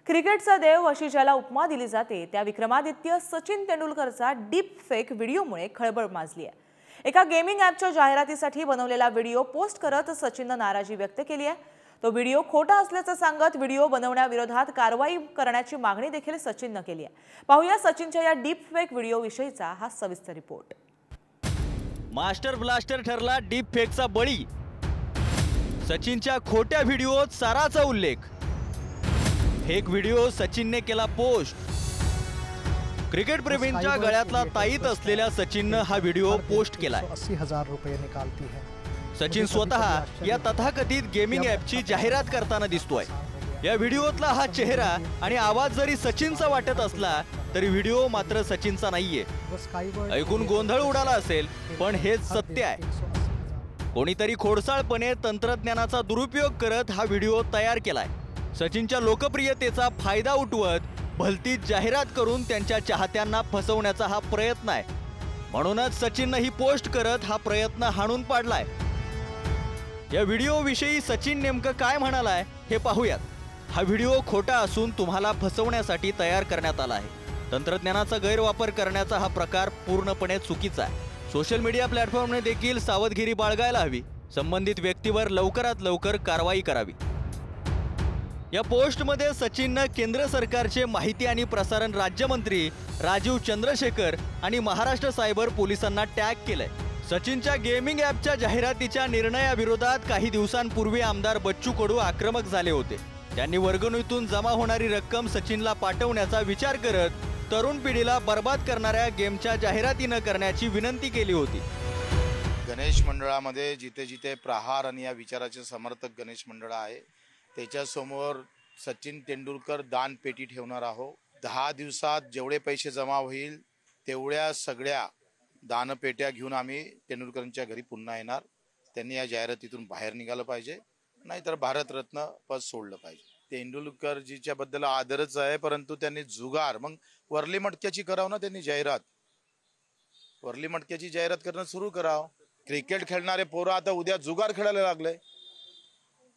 क्रिकेटचा देव अशी ज्याला उपमा दिली जाते त्या विक्रमादित्य सचिन तेंडुलकरचा डीप फेक व्हिडिओमुळे खळबळ माजली आहे। एका गेमिंग ॲपच्या जाहिरातीसाठी बनवलेला व्हिडिओ पोस्ट करत सचिननं नाराजी व्यक्त केली आहे। तो व्हिडिओ खोटा असल्याचं सांगत व्हिडिओ बनवण्याविरोधात कारवाई करण्याची मागणी देखील सचिननं केली आहे। पाहूया सचिनच्या या डीप फेक व्हिडिओविषयीचा हा सविस्तर रिपोर्ट। मास्टर ब्लास्टर ठरला डीप फेकचा बळी। सचिनच्या खोट्या व्हिडिओत साराचा उल्लेख। फेक व्हिडिओ सचिनने केला पोस्ट। क्रिकेट प्रेमींच्या गळ्यातला ताईत असलेल्या सचिनने हा व्हिडिओ पोस्ट केलाय। 80,000 रुपये निकालती है। सचिन स्वतः या तथाकथित गेमिंग ॲपची जाहिरात करताना दिसतोय। या व्हिडिओतला हा चेहरा आणि आवाज जरी सचिनचा वाटत असला तरी व्हिडिओ मात्र सचिनचा नाहीये। ऐकून गोंधळ उडाला असेल, पण हेच सत्य आहे। कोणीतरी खोडसाळपणे तंत्रज्ञानाचा दुरुपयोग करत हा व्हिडिओ तयार केलाय। सचिनच्या लोकप्रियतेचा फायदा उठवत भलतीच जाहिरात करून त्यांच्या चाहत्यांना फसवण्याचा हा प्रयत्न आहे। म्हणूनच सचिनने ही पोस्ट करत हा प्रयत्न हाणून पाडलाय। या व्हिडिओविषयी सचिन नेमकं काय म्हणालाय हे पाहूयात। हा व्हिडिओ खोटा असून तुम्हाला फसवण्यासाठी तयार करण्यात आला आहे। तंत्रज्ञानाचा गैरवापर करण्याचा हा प्रकार पूर्णपणे चुकीचा आहे। सोशल मीडिया प्लॅटफॉर्मने देखील सावधगिरी बाळगायला हवी। संबंधित व्यक्तीवर लवकरात लवकर कारवाई करावी। या पोस्टमध्ये सचिनने केंद्र सरकारचे माहिती आणि प्रसारण राज्यमंत्री राजीव चंद्रशेखर आणि महाराष्ट्र सायबर पोलिसांना टॅग केलंय। सचिनच्या गेमिंग ॲपच्या जाहिरातीच्या निर्णयाविरोधात काही दिवसांपूर्वी आमदार बच्चू कडू आक्रमक झाले होते। त्यांनी वर्गणीतून जमा होणारी रक्कम सचिनला पाठवण्याचा विचार करत तरुण पिढीला बर्बाद करणाऱ्या गेमच्या जाहिराती न करण्याची विनंती केली होती। गणेश मंडळामध्ये जिथे जिथे प्रहार आणि या विचाराचे समर्थक गणेश मंडळ आहे त्याच्यासमोर सचिन तेंडुलकर दान पेटी ठेवणार आहोत। 10 दिवसात जेवढे पैसे जमा होईल तेवढ्या सगळ्या दानपेट्या घेऊन आम्ही तेंडुलकरांच्या घरी पुन्हा येणार। त्यांनी या जाहिरातीतून बाहेर निघालं पाहिजे, नाहीतर भारतरत्न पद सोडलं पाहिजे। तेंडुलकरजीच्या बद्दल आदरच आहे, परंतु त्यांनी जुगार मग वरली मटक्याची करावं ना। त्यांनी जाहिरात वरली मटक्याची जाहिरात करणं सुरू करावं। क्रिकेट खेळणारे पोरं आता उद्या जुगार खेळायला लागले।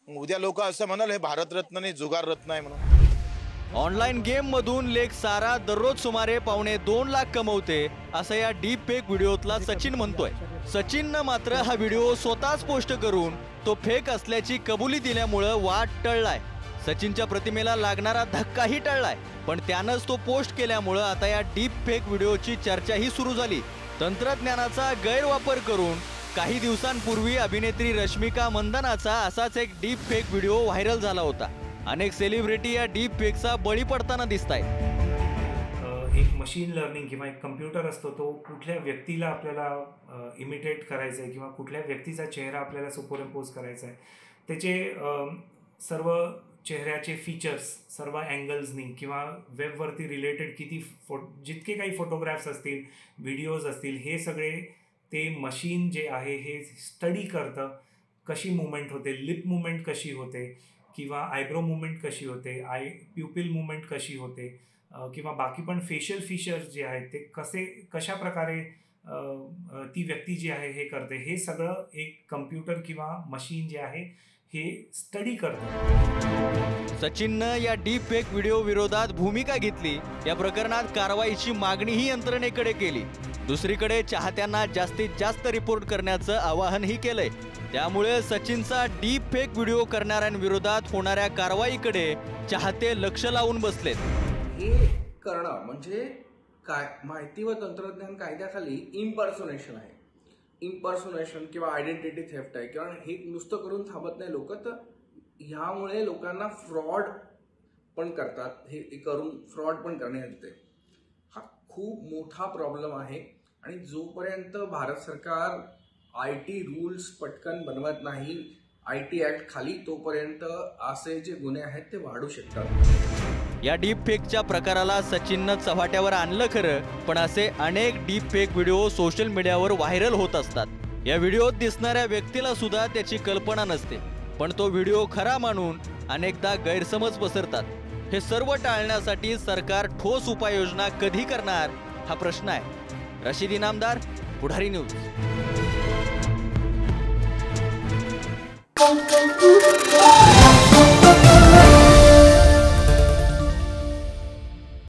उद्या लोक असं म्हणाल हे भारतरत्न नाही जुगार रत्न आहे म्हणून। ऑनलाईन गेम मधून लेख सारा दररोज सुमारे 2.25 लाख कमवते असं या डीप फेक व्हिडिओतला सचिन म्हणतोय। सचिननं मात्र हा व्हिडिओ स्वतःच पोस्ट करून तो फेक असल्याची कबुली दिल्यामुळे वाद टळलाय। सचिनच्या प्रतिमेला लागणारा धक्काही टळलाय, पण त्यानंच तो पोस्ट केल्यामुळे आता या डीप फेक व्हिडिओची चर्चाही सुरू झाली। तंत्रज्ञानाचा गैरवापर करून काही दिवसांपूर्वी अभिनेत्री रश्मिका मंदानाचा असाच एक डीप फेक व्हिडिओ व्हायरल झाला होता। अनेक सेलिब्रिटी या डीप फेकचा बळी पडताना दिसतायत। एक मशीन लर्निंग किंवा एक कम्प्युटर असतो, तो कुठल्या व्यक्तीला आपल्याला इमिटेट करायचं आहे किंवा कुठल्या व्यक्तीचा चेहरा आपल्याला सुपरइम्पोज करायचा आहे, त्याचे सर्व चेहऱ्याचे फीचर्स सर्व अँगल्सनी किंवा वेबवरती रिलेटेड जितके काही फोटोग्राफ्स असतील, व्हिडिओज असतील, हे सगळे ते मशीन जे आहे हे स्टडी करतं। कशी मुवमेंट होते, लिप मुवमेंट कशी होते किंवा आयब्रो मुवमेंट कशी होते, प्युपिल मुवमेंट कशी होते किंवा बाकी पण फेशियल फीचर्स जे आहेत ते कशा प्रकारे ती व्यक्ती जी आहे हे करते, हे सगळं एक कम्प्युटर किंवा मशीन जे आहे हे स्टडी करतं। सचिननं या डीप फेक व्हिडिओ विरोधात भूमिका घेतली। या प्रकरणात कारवाईची मागणीही यंत्रणेकडे केली। दुसरीकडे चाहत्यांना जास्तीत जास्त रिपोर्ट करण्याचं आवाहनही केलंय। त्यामुळे सचिनचा डीप फेक व्हिडिओ करणाऱ्यांविरोधात होणाऱ्या कारवाईकडे चाहते लक्ष लावून बसलेत। हे करणं म्हणजे काय, माहिती व तंत्रज्ञान कायद्याखाली इम्पर्सोनेशन आहे। इम्पर्सोनेशन किंवा आयडेंटिटी थेफ्ट आहे, किंवा हे नुसतं करून थांबत नाही लोक, तर ह्यामुळे लोकांना फ्रॉड पण करतात। हे करून फ्रॉड पण करण्यात येते। हा खूप मोठा प्रॉब्लेम आहे आणि जोपर्यंत भारत सरकार IT रूल्स पटकन बनवत नाही, IT ॲक्ट खाली, तोपर्यंत असे जे गुन्हे आहेत ते वाढू शकतात। या डीप फेकच्या प्रकाराला सचिननं चव्हाट्यावर आणलं खरं, पण असे अनेक डीप फेक व्हिडिओ सोशल मीडियावर व्हायरल होत असतात। या व्हिडिओत दिसणाऱ्या व्यक्तीला सुद्धा त्याची कल्पना नसते, पण तो व्हिडिओ खरा मानून अनेकदा गैरसमज पसरतात। हे सर्व टाळण्यासाठी सरकार ठोस उपाययोजना कधी करणार हा प्रश्न आहे। रशीद इनामदार, पुढारी न्यूज। Thank you.